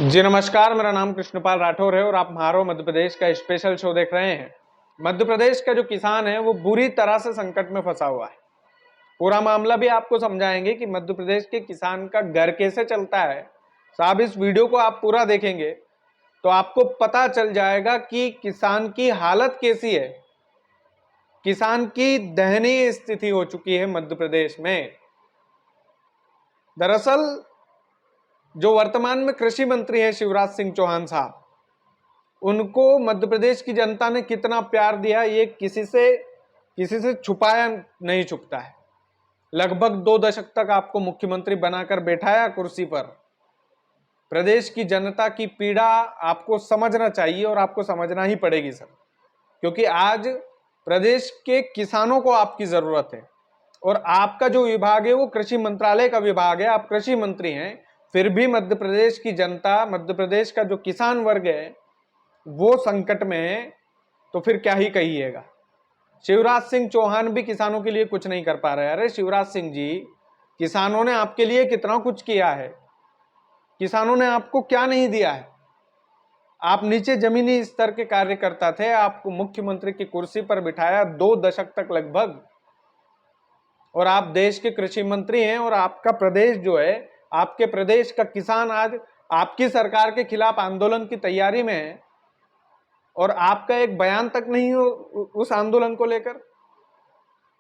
जी नमस्कार, मेरा नाम कृष्णपाल राठौर है और आप म्हारो मध्य प्रदेश का स्पेशल शो देख रहे हैं। मध्य प्रदेश का जो किसान है वो बुरी तरह से संकट में फंसा हुआ है। पूरा मामला भी आपको समझाएंगे कि मध्य प्रदेश के किसान का घर कैसे चलता है। साहब, इस वीडियो को आप पूरा देखेंगे तो आपको पता चल जाएगा कि किसान की हालत कैसी है। किसान की दयनीय स्थिति हो चुकी है मध्य प्रदेश में। दरअसल जो वर्तमान में कृषि मंत्री है शिवराज सिंह चौहान साहब, उनको मध्य प्रदेश की जनता ने कितना प्यार दिया ये किसी से छुपाया नहीं छुपता है। लगभग 2 दशक तक आपको मुख्यमंत्री बनाकर बैठाया कुर्सी पर। प्रदेश की जनता की पीड़ा आपको समझना चाहिए और आपको समझना ही पड़ेगी सर, क्योंकि आज प्रदेश के किसानों को आपकी जरूरत है। और आपका जो विभाग है वो कृषि मंत्रालय का विभाग है, आप कृषि मंत्री हैं, फिर भी मध्य प्रदेश की जनता, मध्य प्रदेश का जो किसान वर्ग है वो संकट में है, तो फिर क्या ही कहिएगा। शिवराज सिंह चौहान भी किसानों के लिए कुछ नहीं कर पा रहे। अरे शिवराज सिंह जी, किसानों ने आपके लिए कितना कुछ किया है, किसानों ने आपको क्या नहीं दिया है। आप नीचे जमीनी स्तर के कार्यकर्ता थे, आपको मुख्यमंत्री की कुर्सी पर बिठाया 2 दशक तक लगभग, और आप देश के कृषि मंत्री हैं। और आपका प्रदेश जो है, आपके प्रदेश का किसान आज आपकी सरकार के खिलाफ आंदोलन की तैयारी में है, और आपका एक बयान तक नहीं हो उस आंदोलन को लेकर।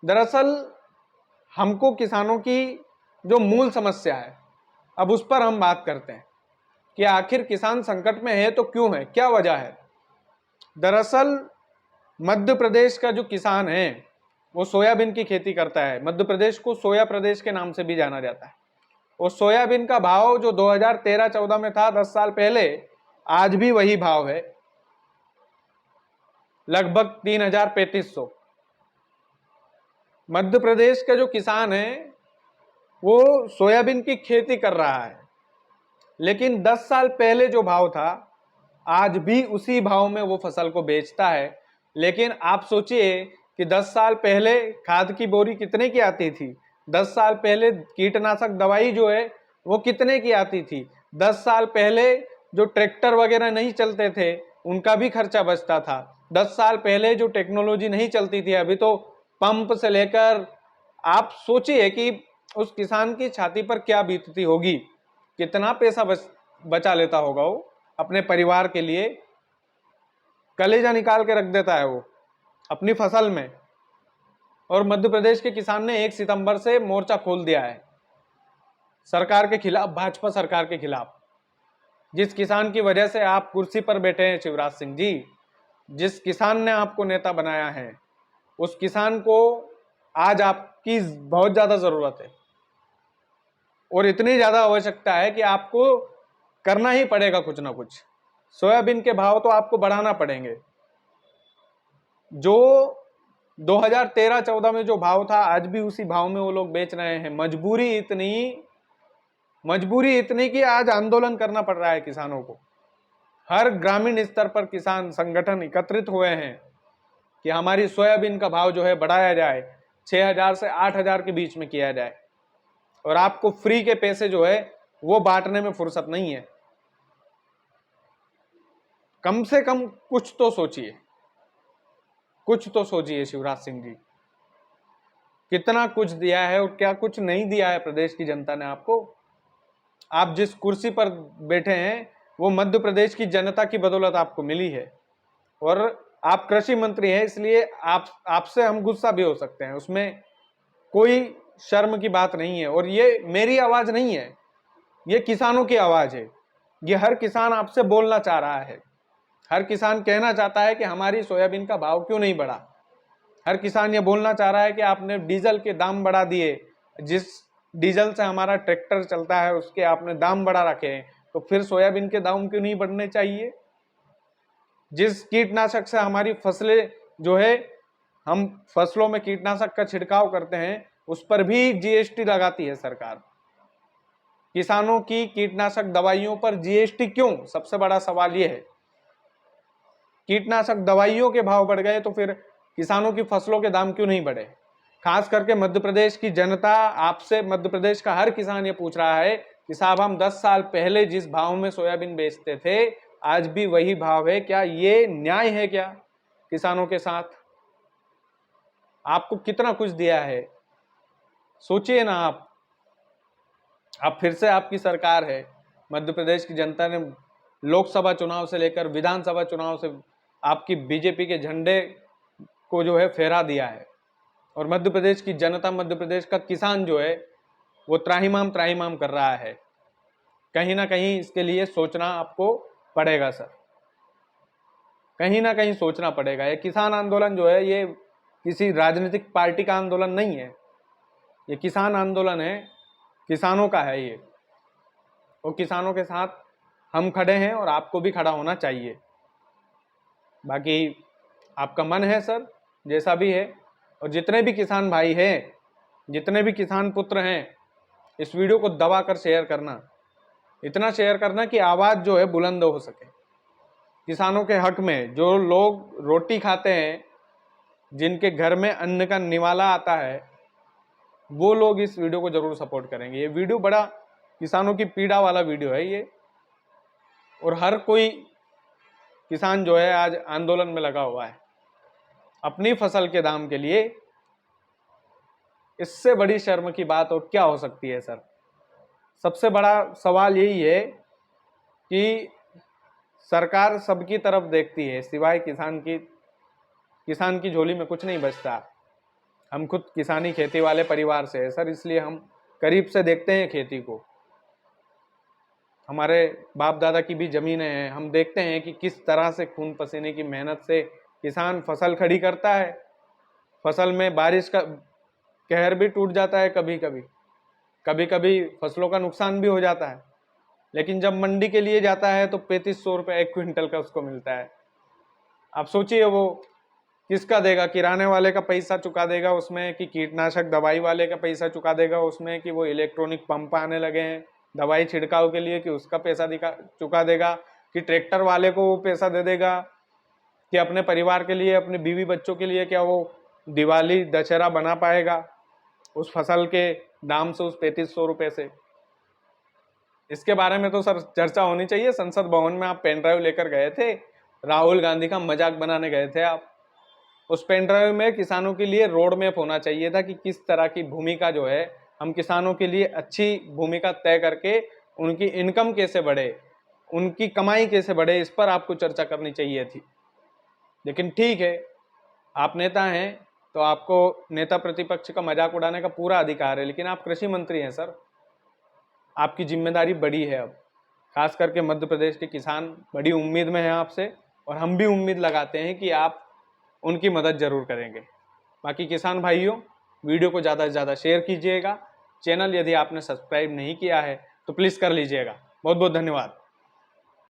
दरअसल हमको किसानों की जो मूल समस्या है, अब उस पर हम बात करते हैं कि आखिर किसान संकट में है तो क्यों है, क्या वजह है। दरअसल मध्य प्रदेश का जो किसान है वो सोयाबीन की खेती करता है। मध्य प्रदेश को सोया प्रदेश के नाम से भी जाना जाता है। और सोयाबीन का भाव जो 2013-14 में था, 10 साल पहले, आज भी वही भाव है, लगभग 3,3500। मध्य प्रदेश का जो किसान है वो सोयाबीन की खेती कर रहा है, लेकिन 10 साल पहले जो भाव था आज भी उसी भाव में वो फसल को बेचता है। लेकिन आप सोचिए कि 10 साल पहले खाद की बोरी कितने की आती थी, 10 साल पहले कीटनाशक दवाई जो है वो कितने की आती थी, 10 साल पहले जो ट्रैक्टर वगैरह नहीं चलते थे उनका भी खर्चा बचता था, 10 साल पहले जो टेक्नोलॉजी नहीं चलती थी, अभी तो पंप से लेकर, आप सोचिए कि उस किसान की छाती पर क्या बीतती होगी, कितना पैसा बचा लेता होगा वो अपने परिवार के लिए। कलेजा निकाल के रख देता है वो अपनी फसल में। और मध्य प्रदेश के किसान ने 1 सितंबर से मोर्चा खोल दिया है सरकार के खिलाफ, भाजपा सरकार के खिलाफ। जिस किसान की वजह से आप कुर्सी पर बैठे हैं शिवराज सिंह जी, जिस किसान ने आपको नेता बनाया है, उस किसान को आज आपकी बहुत ज्यादा जरूरत है। और इतनी ज्यादा आवश्यकता है कि आपको करना ही पड़ेगा कुछ ना कुछ। सोयाबीन के भाव तो आपको बढ़ाना पड़ेंगे। जो 2013-14 में जो भाव था आज भी उसी भाव में वो लोग बेच रहे हैं। मजबूरी इतनी कि आज आंदोलन करना पड़ रहा है किसानों को। हर ग्रामीण स्तर पर किसान संगठन एकत्रित हुए हैं कि हमारी सोयाबीन का भाव जो है बढ़ाया जाए, 6,000 से 8,000 के बीच में किया जाए। और आपको फ्री के पैसे जो है वो बांटने में फुर्सत नहीं है। कम से कम कुछ तो सोचिए, कुछ तो सोचिए शिवराज सिंह जी, कितना कुछ दिया है और क्या कुछ नहीं दिया है प्रदेश की जनता ने आपको। आप जिस कुर्सी पर बैठे हैं वो मध्य प्रदेश की जनता की बदौलत आपको मिली है। और आप कृषि मंत्री हैं, इसलिए आपसे हम गुस्सा भी हो सकते हैं, उसमें कोई शर्म की बात नहीं है। और ये मेरी आवाज नहीं है, ये किसानों की आवाज है। ये हर किसान आपसे बोलना चाह रहा है। हर किसान कहना चाहता है कि हमारी सोयाबीन का भाव क्यों नहीं बढ़ा। हर किसान ये बोलना चाह रहा है कि आपने डीजल के दाम बढ़ा दिए, जिस डीजल से हमारा ट्रैक्टर चलता है उसके आपने दाम बढ़ा रखे हैं, तो फिर सोयाबीन के दाम क्यों नहीं बढ़ने चाहिए। जिस कीटनाशक से हमारी फसलें जो है, हम फसलों में कीटनाशक का छिड़काव करते हैं, उस पर भी जीएसटी लगाती है सरकार। किसानों की कीटनाशक दवाइयों पर जीएसटी क्यों, सबसे बड़ा सवाल यह है। कीटनाशक दवाइयों के भाव बढ़ गए तो फिर किसानों की फसलों के दाम क्यों नहीं बढ़े। खास करके मध्य प्रदेश की जनता आपसे, मध्य प्रदेश का हर किसान ये पूछ रहा है कि साहब हम 10 साल पहले जिस भाव में सोयाबीन बेचते थे आज भी वही भाव है, क्या ये न्याय है क्या किसानों के साथ? आपको कितना कुछ दिया है, सोचिए ना आप फिर से आपकी सरकार है, मध्य प्रदेश की जनता ने लोकसभा चुनाव से लेकर विधानसभा चुनाव से आपकी बीजेपी के झंडे को जो है फहरा दिया है, और मध्य प्रदेश की जनता, मध्य प्रदेश का किसान जो है वो त्राहिमाम त्राहिमाम कर रहा है। कहीं ना कहीं इसके लिए सोचना आपको पड़ेगा सर, कहीं ना कहीं सोचना पड़ेगा। ये किसान आंदोलन जो है ये किसी राजनीतिक पार्टी का आंदोलन नहीं है, ये किसान आंदोलन है, किसानों का है ये, और किसानों के साथ हम खड़े हैं और आपको भी खड़ा होना चाहिए। बाकी आपका मन है सर, जैसा भी है, और जितने भी किसान भाई हैं, जितने भी किसान पुत्र हैं, इस वीडियो को दबा कर शेयर करना, इतना शेयर करना कि आवाज़ जो है बुलंद हो सके किसानों के हक में। जो लोग रोटी खाते हैं, जिनके घर में अन्न का निवाला आता है, वो लोग इस वीडियो को जरूर सपोर्ट करेंगे। ये वीडियो बड़ा किसानों की पीड़ा वाला वीडियो है ये, और हर कोई किसान जो है आज आंदोलन में लगा हुआ है अपनी फसल के दाम के लिए। इससे बड़ी शर्म की बात और क्या हो सकती है सर? सबसे बड़ा सवाल यही है कि सरकार सबकी तरफ देखती है, सिवाय किसान की झोली में कुछ नहीं बचता। हम खुद किसानी खेती वाले परिवार से है सर, इसलिए हम करीब से देखते हैं खेती को। हमारे बाप दादा की भी ज़मीनें हैं, हम देखते हैं कि किस तरह से खून पसीने की मेहनत से किसान फसल खड़ी करता है। फसल में बारिश का कहर भी टूट जाता है, कभी कभी फसलों का नुकसान भी हो जाता है, लेकिन जब मंडी के लिए जाता है तो 3500 रुपये 1 क्विंटल का उसको मिलता है। आप सोचिए वो किसका देगा? किराने वाले का पैसा चुका देगा उसमें, कि कीटनाशक दवाई वाले का पैसा चुका देगा उसमें, कि वो इलेक्ट्रॉनिक पंप आने लगे हैं दवाई छिड़काव के लिए, कि उसका पैसा चुका देगा, कि ट्रैक्टर वाले को वो पैसा दे देगा, कि अपने परिवार के लिए, अपने बीवी बच्चों के लिए क्या वो दिवाली दशहरा बना पाएगा उस फसल के दाम से, उस 3500 रुपये से? इसके बारे में तो सर चर्चा होनी चाहिए। संसद भवन में आप पेन ड्राइव लेकर गए थे, राहुल गांधी का मजाक बनाने गए थे आप। उस पेन ड्राइव में किसानों के लिए रोड मैप होना चाहिए था कि किस तरह की भूमिका जो है, हम किसानों के लिए अच्छी भूमिका तय करके उनकी इनकम कैसे बढ़े, उनकी कमाई कैसे बढ़े, इस पर आपको चर्चा करनी चाहिए थी। लेकिन ठीक है, आप नेता हैं तो आपको नेता प्रतिपक्ष का मजाक उड़ाने का पूरा अधिकार है, लेकिन आप कृषि मंत्री हैं सर, आपकी जिम्मेदारी बड़ी है। अब खास करके मध्य प्रदेश के किसान बड़ी उम्मीद में हैं आपसे, और हम भी उम्मीद लगाते हैं कि आप उनकी मदद जरूर करेंगे। बाकी किसान भाइयों, वीडियो को ज़्यादा से ज़्यादा शेयर कीजिएगा। चैनल यदि आपने सब्सक्राइब नहीं किया है तो प्लीज़ कर लीजिएगा। बहुत बहुत धन्यवाद।